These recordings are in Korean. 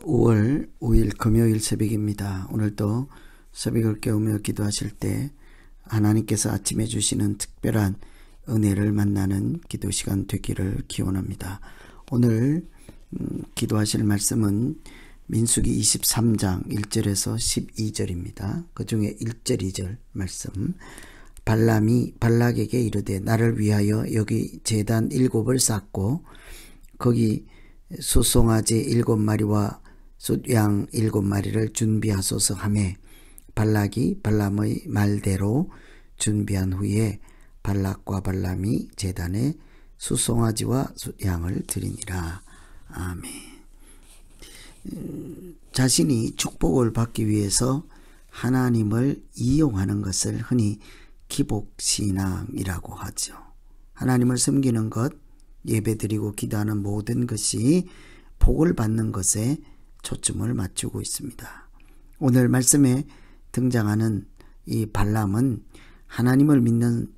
5월 5일 금요일 새벽입니다. 오늘도 새벽을 깨우며 기도하실 때 하나님께서 아침에 주시는 특별한 은혜를 만나는 기도 시간 되기를 기원합니다. 오늘 기도하실 말씀은 민수기 23장 1절에서 12절입니다. 그 중에 1절 2절 말씀. 발람이 발락에게 이르되 나를 위하여 여기 제단 7을 쌓고 거기 숫송아지 7마리와 숫양 7마리를 준비하소서 하매 발락이 발람의 말대로 준비한 후에 발락과 발람이 제단에 숫송아지와 숫양을 드리니라. 아멘. 자신이 축복을 받기 위해서 하나님을 이용하는 것을 흔히 기복신앙이라고 하죠. 하나님을 섬기는 것, 예배드리고 기도하는 모든 것이 복을 받는 것에 초점을 맞추고 있습니다. 오늘 말씀에 등장하는 이 발람은 하나님을 믿는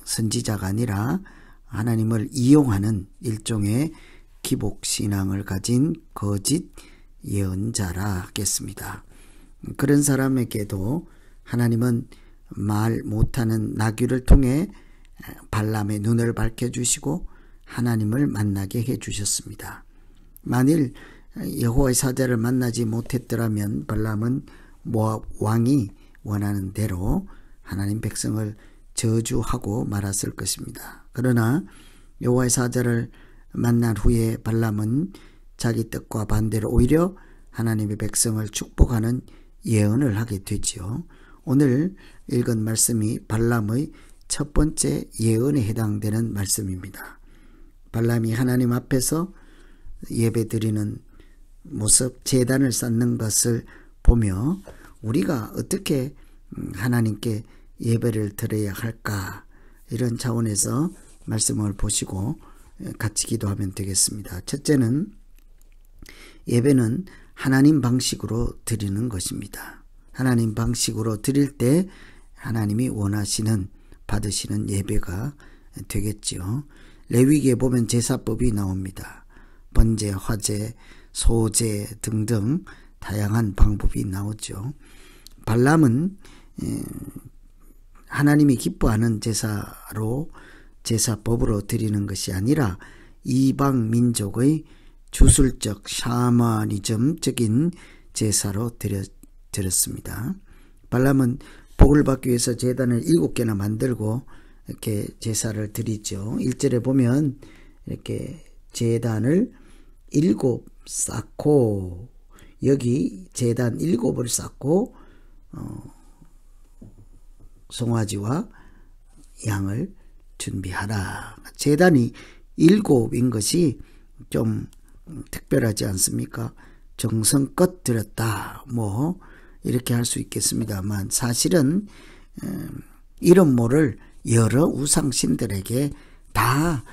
선지자가 아니라 하나님을 이용하는 일종의 기복신앙을 가진 거짓 예언자라 하겠습니다. 그런 사람에게도 하나님은 말 못하는 나귀를 통해 발람의 눈을 밝혀주시고 하나님을 만나게 해주셨습니다. 만일 여호와의 사자를 만나지 못했더라면 발람은 모압 왕이 원하는 대로 하나님 백성을 저주하고 말았을 것입니다. 그러나 여호와의 사자를 만난 후에 발람은 자기 뜻과 반대로 오히려 하나님의 백성을 축복하는 예언을 하게 되지요. 오늘 읽은 말씀이 발람의 첫 번째 예언에 해당되는 말씀입니다. 발람이 하나님 앞에서 예배드리는 모습, 제단을 쌓는 것을 보며 우리가 어떻게 하나님께 예배를 드려야 할까, 이런 차원에서 말씀을 보시고 같이 기도하면 되겠습니다. 첫째는 예배는 하나님 방식으로 드리는 것입니다. 하나님 방식으로 드릴 때 하나님이 원하시는, 받으시는 예배가 되겠지요. 레위기에 보면 제사법이 나옵니다. 번제, 화제, 소제 등등 다양한 방법이 나오죠. 발람은 하나님이 기뻐하는 제사로, 제사법으로 드리는 것이 아니라 이방 민족의 주술적 샤머니즘적인 제사로 드렸습니다. 발람은 복을 받기 위해서 제단을 7개나 만들고 이렇게 제사를 드리죠. 1절에 보면 이렇게 제단을 7 쌓고, 여기 제단 7을 쌓고 송아지와 양을 준비하라. 제단이 7인 것이 좀 특별하지 않습니까? 정성껏 드렸다, 뭐 이렇게 할 수 있겠습니다만, 사실은 이런 모를 여러 우상신들에게 다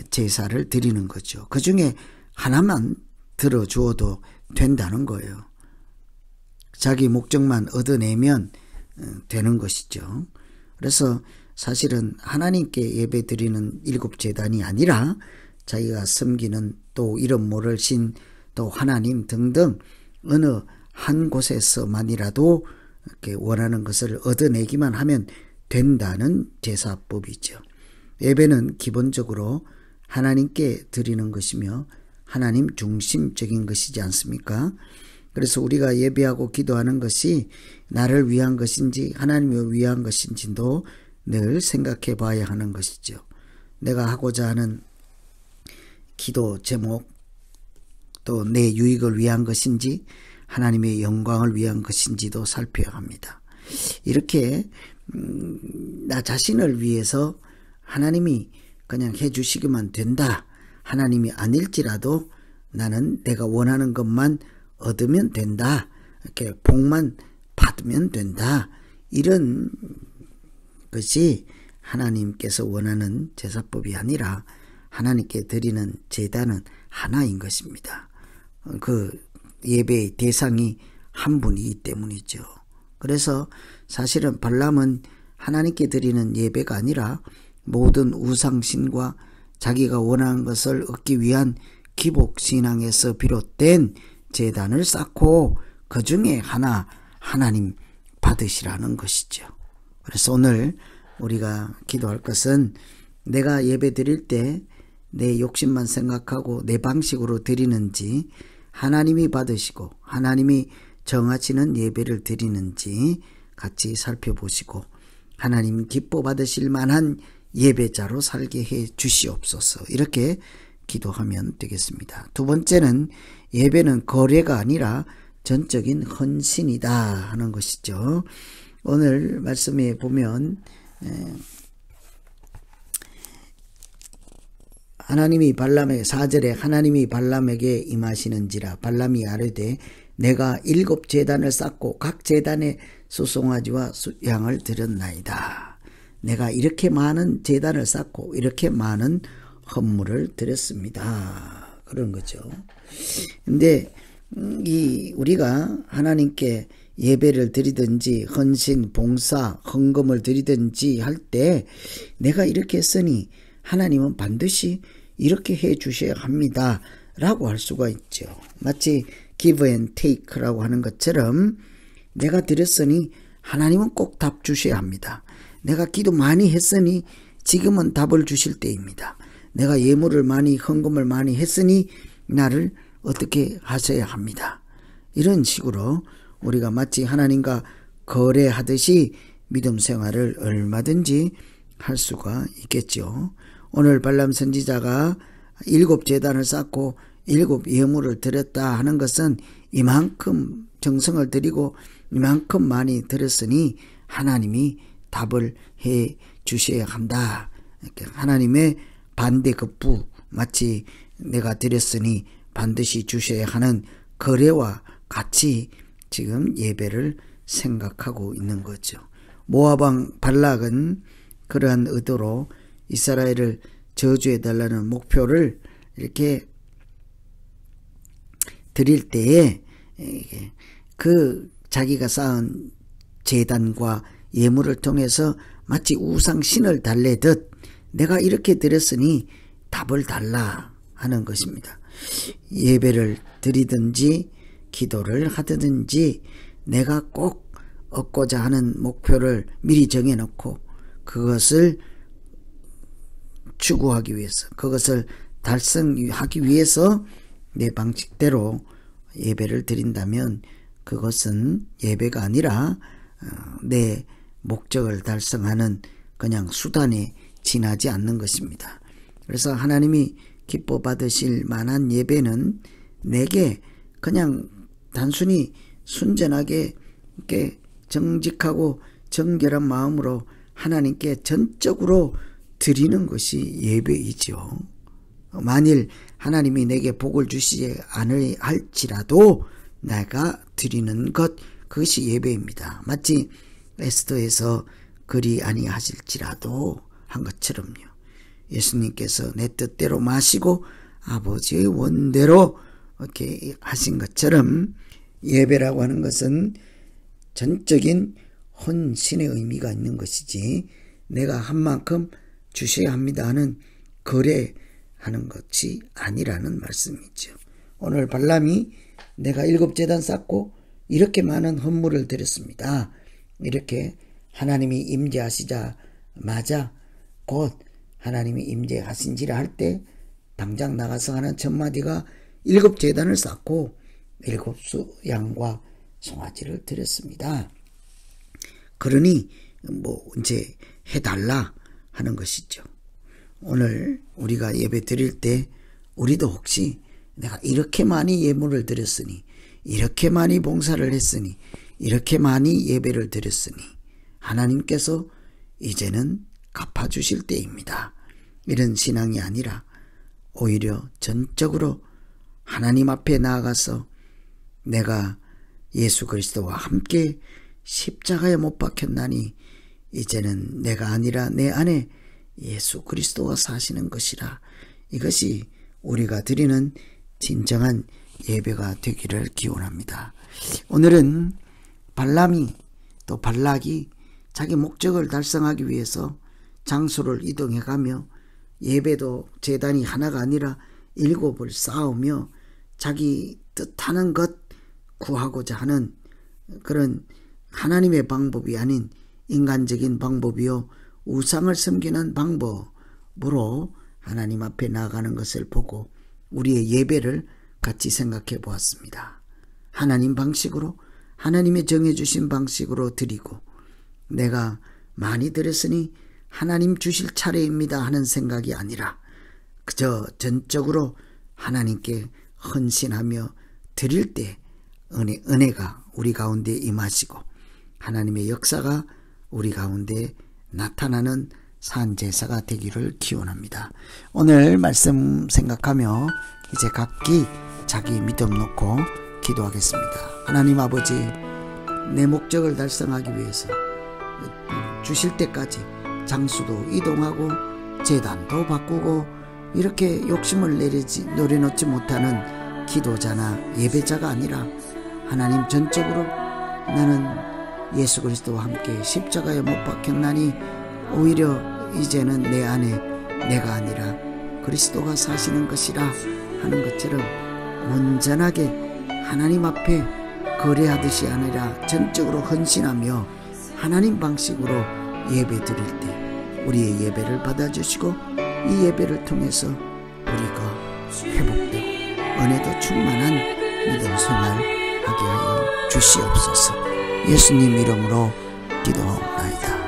제사를 드리는 거죠. 그 중에 하나만 들어주어도 된다는 거예요. 자기 목적만 얻어내면 되는 것이죠. 그래서 사실은 하나님께 예배드리는 7제단이 아니라 자기가 섬기는 또 이름 모를 신, 또 하나님 등등 어느 한 곳에서만이라도 이렇게 원하는 것을 얻어내기만 하면 된다는 제사법이죠. 예배는 기본적으로 하나님께 드리는 것이며 하나님 중심적인 것이지 않습니까? 그래서 우리가 예배하고 기도하는 것이 나를 위한 것인지 하나님을 위한 것인지도 늘 생각해 봐야 하는 것이죠. 내가 하고자 하는 기도 제목, 또 내 유익을 위한 것인지 하나님의 영광을 위한 것인지도 살펴야 합니다. 이렇게 나 자신을 위해서 하나님이 그냥 해주시기만 된다, 하나님이 아닐지라도 나는 내가 원하는 것만 얻으면 된다, 이렇게 복만 받으면 된다, 이런 것이 하나님께서 원하는 제사법이 아니라 하나님께 드리는 제단은 하나인 것입니다. 그 예배의 대상이 한 분이기 때문이죠. 그래서 사실은 발람은 하나님께 드리는 예배가 아니라 모든 우상신과 자기가 원하는 것을 얻기 위한 기복신앙에서 비롯된 제단을 쌓고 그 중에 하나 하나님 받으시라는 것이죠. 그래서 오늘 우리가 기도할 것은 내가 예배 드릴 때 내 욕심만 생각하고 내 방식으로 드리는지 하나님이 받으시고 하나님이 정하시는 예배를 드리는지 같이 살펴보시고 하나님 기뻐 받으실 만한 예배자로 살게 해 주시옵소서. 이렇게 기도하면 되겠습니다. 두 번째는 예배는 거래가 아니라 전적인 헌신이다 하는 것이죠. 오늘 말씀에 보면 하나님이 발람에게 4절에 하나님이 발람에게 임하시는지라 발람이 아뢰되 내가 7 제단을 쌓고 각 제단에 수송아지와 양을 드렸나이다. 내가 이렇게 많은 제단을 쌓고 이렇게 많은 헌물을 드렸습니다. 그런 거죠. 근데 우리가 하나님께 예배를 드리든지 헌신, 봉사, 헌금을 드리든지 할 때 내가 이렇게 했으니 하나님은 반드시 이렇게 해 주셔야 합니다 라고 할 수가 있죠. 마치 give and take라고 하는 것처럼 내가 드렸으니 하나님은 꼭 답 주셔야 합니다. 내가 기도 많이 했으니 지금은 답을 주실 때입니다. 내가 예물을 많이 헌금을 많이 했으니 나를 어떻게 하셔야 합니다. 이런 식으로 우리가 마치 하나님과 거래하듯이 믿음 생활을 얼마든지 할 수가 있겠죠. 오늘 발람 선지자가 7 제단을 쌓고 7 예물을 드렸다 하는 것은 이만큼 정성을 드리고 이만큼 많이 드렸으니 하나님이 답을 해 주셔야 한다. 하나님의 반대급부 마치 내가 드렸으니 반드시 주셔야 하는 거래와 같이 지금 예배를 생각하고 있는 거죠. 모압 왕 발락은 그러한 의도로 이스라엘을 저주해달라는 목표를 이렇게 드릴 때에 그 자기가 쌓은 제단과 예물을 통해서 마치 우상신을 달래듯 내가 이렇게 드렸으니 답을 달라 하는 것입니다. 예배를 드리든지 기도를 하든지 내가 꼭 얻고자 하는 목표를 미리 정해놓고 그것을 추구하기 위해서 그것을 달성하기 위해서 내 방식대로 예배를 드린다면 그것은 예배가 아니라 내 목적을 달성하는 그냥 수단에 지나지 않는 것입니다. 그래서 하나님이 기뻐 받으실 만한 예배는 내게 그냥 단순히 순전하게 이렇게 정직하고 정결한 마음으로 하나님께 전적으로 드리는 것이 예배이죠. 만일 하나님이 내게 복을 주시지 않을 할지라도 내가 드리는 것 그것이 예배입니다. 마치 에스더에서 그리 아니하실지라도 한 것처럼요. 예수님께서 내 뜻대로 마시고 아버지의 원대로 이렇게 하신 것처럼 예배라고 하는 것은 전적인 헌신의 의미가 있는 것이지 내가 한 만큼 주셔야 합니다 하는 거래하는 것이 아니라는 말씀이죠. 오늘 발람이 내가 7 제단 쌓고 이렇게 많은 헌물을 드렸습니다. 이렇게 하나님이 임재하시자마자 곧 하나님이 임재하신지라 할 때 당장 나가서 하는 첫마디가 7 제단을 쌓고 7 양과 송아지를 드렸습니다. 그러니 이제 해달라 하는 것이죠. 오늘 우리가 예배 드릴 때 우리도 혹시 내가 이렇게 많이 예물을 드렸으니 이렇게 많이 봉사를 했으니 이렇게 많이 예배를 드렸으니 하나님께서 이제는 갚아주실 때입니다. 이런 신앙이 아니라 오히려 전적으로 하나님 앞에 나아가서 내가 예수 그리스도와 함께 십자가에 못 박혔나니 이제는 내가 아니라 내 안에 예수 그리스도가 사시는 것이라. 이것이 우리가 드리는 진정한 예배가 되기를 기원합니다. 오늘은 발람이 또 발락이 자기 목적을 달성하기 위해서 장소를 이동해가며 예배도 제단이 하나가 아니라 7을 쌓으며 자기 뜻하는 것 구하고자 하는 그런 하나님의 방법이 아닌 인간적인 방법이요 우상을 섬기는 방법으로 하나님 앞에 나아가는 것을 보고 우리의 예배를 같이 생각해 보았습니다. 하나님 방식으로 하나님의 정해주신 방식으로 드리고 내가 많이 드렸으니 하나님 주실 차례입니다 하는 생각이 아니라 그저 전적으로 하나님께 헌신하며 드릴 때 은혜가 우리 가운데 임하시고 하나님의 역사가 우리 가운데 나타나는 산제사가 되기를 기원합니다. 오늘 말씀 생각하며 이제 각기 자기 믿음 놓고 기도하겠습니다. 하나님 아버지, 내 목적을 달성하기 위해서 주실 때까지 장수도 이동하고 제단도 바꾸고 이렇게 욕심을 내려놓지 못하는 기도자나 예배자가 아니라 하나님 전적으로 나는 예수 그리스도와 함께 십자가에 못 박혔나니 오히려 이제는 내 안에 내가 아니라 그리스도가 사시는 것이라 하는 것처럼 온전하게 하나님 앞에 거래하듯이 아니라 전적으로 헌신하며 하나님 방식으로 예배 드릴 때 우리의 예배를 받아주시고 이 예배를 통해서 우리가 회복되고 은혜도 충만한 믿음 생활 하게 하여 주시옵소서. 예수님 이름으로 기도하옵나이다.